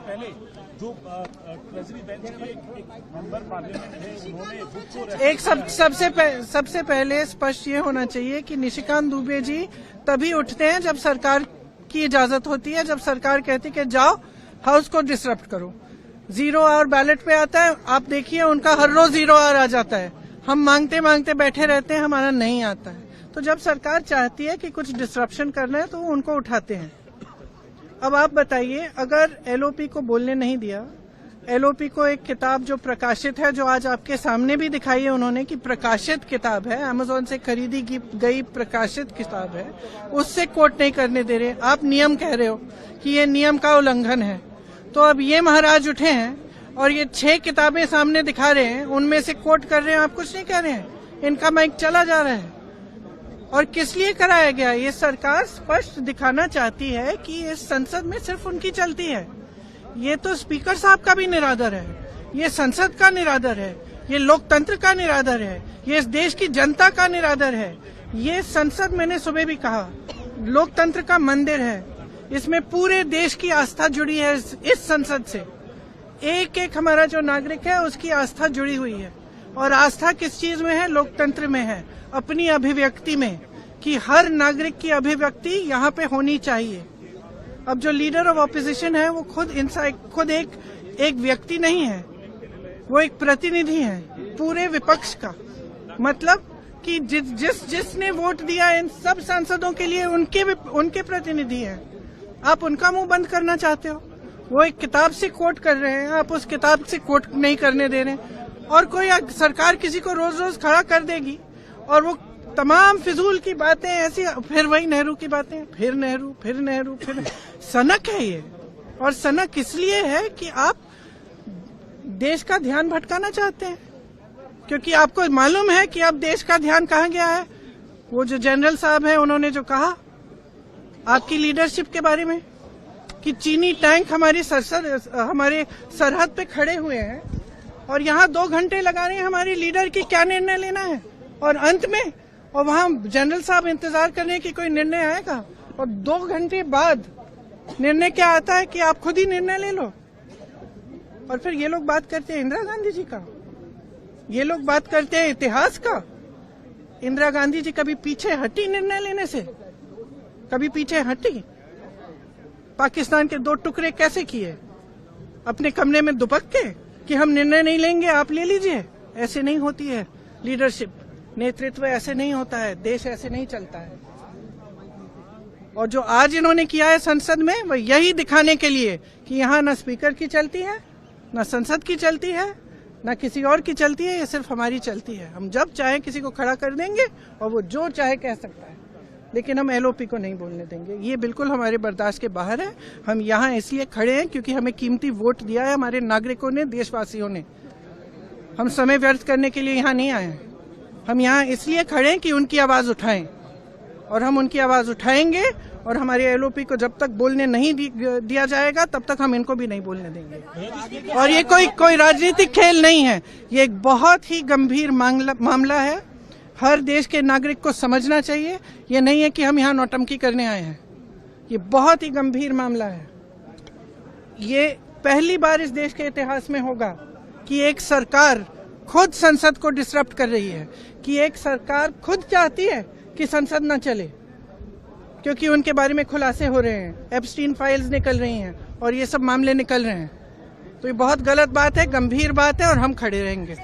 पहले जो treasury bench के एक मेंबर पार्लियामेंट है उन्होंने सबसे पहले स्पष्ट ये होना चाहिए कि निशिकांत दुबे जी तभी उठते हैं जब सरकार की इजाजत होती है, जब सरकार कहती है कि जाओ हाउस को डिसरप्ट करो। 0 आवर बैलेट पे आता है, आप देखिए उनका हर रोज 0 आवर आ जाता है। हम मांगते मांगते बैठे रहते हैं, हमारा नहीं आता है। तो जब सरकार चाहती है कि कुछ डिसरप्शन करना है तो उनको उठाते हैं। अब आप बताइए, अगर एलओपी को बोलने नहीं दिया, एलओपी को एक किताब जो प्रकाशित है, जो आज आपके सामने भी दिखाई है उन्होंने कि प्रकाशित किताब है, अमेज़न से खरीदी गई प्रकाशित किताब है, उससे कोट नहीं करने दे रहे। आप नियम कह रहे हो कि ये नियम का उल्लंघन है। तो अब ये महाराज उठे हैं और ये 6 किताबें सामने दिखा रहे हैं, उनमें से कोट कर रहे हैं, आप कुछ नहीं कह रहे हैं। इनका माइक चला जा रहा है। और किस लिए कराया गया? ये सरकार स्पष्ट दिखाना चाहती है कि इस संसद में सिर्फ उनकी चलती है। ये तो स्पीकर साहब का भी निरादर है, ये संसद का निरादर है, ये लोकतंत्र का निरादर है, ये इस देश की जनता का निरादर है। ये संसद, मैंने सुबह भी कहा, लोकतंत्र का मंदिर है। इसमें पूरे देश की आस्था जुड़ी है। इस संसद से एक एक हमारा जो नागरिक है उसकी आस्था जुड़ी हुई है। और आस्था किस चीज में है? लोकतंत्र में है, अपनी अभिव्यक्ति में, कि हर नागरिक की अभिव्यक्ति यहाँ पे होनी चाहिए। अब जो लीडर ऑफ ऑपोजिशन है वो खुद एक व्यक्ति नहीं है, वो एक प्रतिनिधि है पूरे विपक्ष का। मतलब कि जिसने वोट दिया इन सब सांसदों के लिए उनके प्रतिनिधि हैं। आप उनका मुंह बंद करना चाहते हो? वो एक किताब से कोट कर रहे हैं, आप उस किताब से कोट नहीं करने दे रहे। और कोई सरकार किसी को रोज रोज खड़ा कर देगी और वो तमाम फिजूल की बातें ऐसी, फिर वही नेहरू की बातें, फिर नेहरू। सनक है ये। और सनक इसलिए है कि आप देश का ध्यान भटकाना चाहते हैं, क्योंकि आपको मालूम है कि अब देश का ध्यान कहाँ गया है। वो जो जनरल साहब हैं उन्होंने जो कहा आपकी लीडरशिप के बारे में कि चीनी टैंक हमारे सरहद पे खड़े हुए हैं और यहाँ 2 घंटे लगा रहे हैं हमारी लीडर की क्या निर्णय लेना है। और अंत में और वहाँ जनरल साहब इंतजार कर रहे हैं कि कोई निर्णय आएगा, और 2 घंटे बाद निर्णय क्या आता है कि आप खुद ही निर्णय ले लो। और फिर ये लोग बात करते हैं इंदिरा गांधी जी का, ये लोग बात करते हैं इतिहास का। इंदिरा गांधी जी कभी पीछे हटी निर्णय लेने से? कभी पीछे हटी? पाकिस्तान के 2 टुकड़े कैसे किए? अपने कमरे में दुबक के कि हम निर्णय नहीं लेंगे, आप ले लीजिए। ऐसे नहीं होती है लीडरशिप, नेतृत्व ऐसे नहीं होता है, देश ऐसे नहीं चलता है। और जो आज इन्होंने किया है संसद में, वो यही दिखाने के लिए कि यहाँ न स्पीकर की चलती है, न संसद की चलती है, न किसी और की चलती है, ये सिर्फ हमारी चलती है। हम जब चाहे किसी को खड़ा कर देंगे और वो जो चाहे कह सकता है, लेकिन हम एलओपी को नहीं बोलने देंगे। ये बिल्कुल हमारे बर्दाश्त के बाहर है। हम यहाँ इसलिए खड़े हैं क्योंकि हमें कीमती वोट दिया है हमारे नागरिकों ने, देशवासियों ने। हम समय व्यर्थ करने के लिए यहाँ नहीं आए हैं। हम यहाँ इसलिए खड़े हैं कि उनकी आवाज उठाएं, और हम उनकी आवाज उठाएंगे। और हमारे एलओपी को जब तक बोलने नहीं दिया जाएगा तब तक हम इनको भी नहीं बोलने देंगे। और ये कोई राजनीतिक खेल नहीं है, ये एक बहुत ही गंभीर मामला है। हर देश के नागरिक को समझना चाहिए। ये नहीं है कि हम यहाँ नौटंकी करने आए हैं, ये बहुत ही गंभीर मामला है। ये पहली बार इस देश के इतिहास में होगा कि एक सरकार खुद संसद को डिसरप्ट कर रही है, कि एक सरकार खुद चाहती है कि संसद न चले, क्योंकि उनके बारे में खुलासे हो रहे हैं, एप्स्टीन फाइल्स निकल रही हैं और ये सब मामले निकल रहे हैं। तो ये बहुत गलत बात है, गंभीर बात है, और हम खड़े रहेंगे।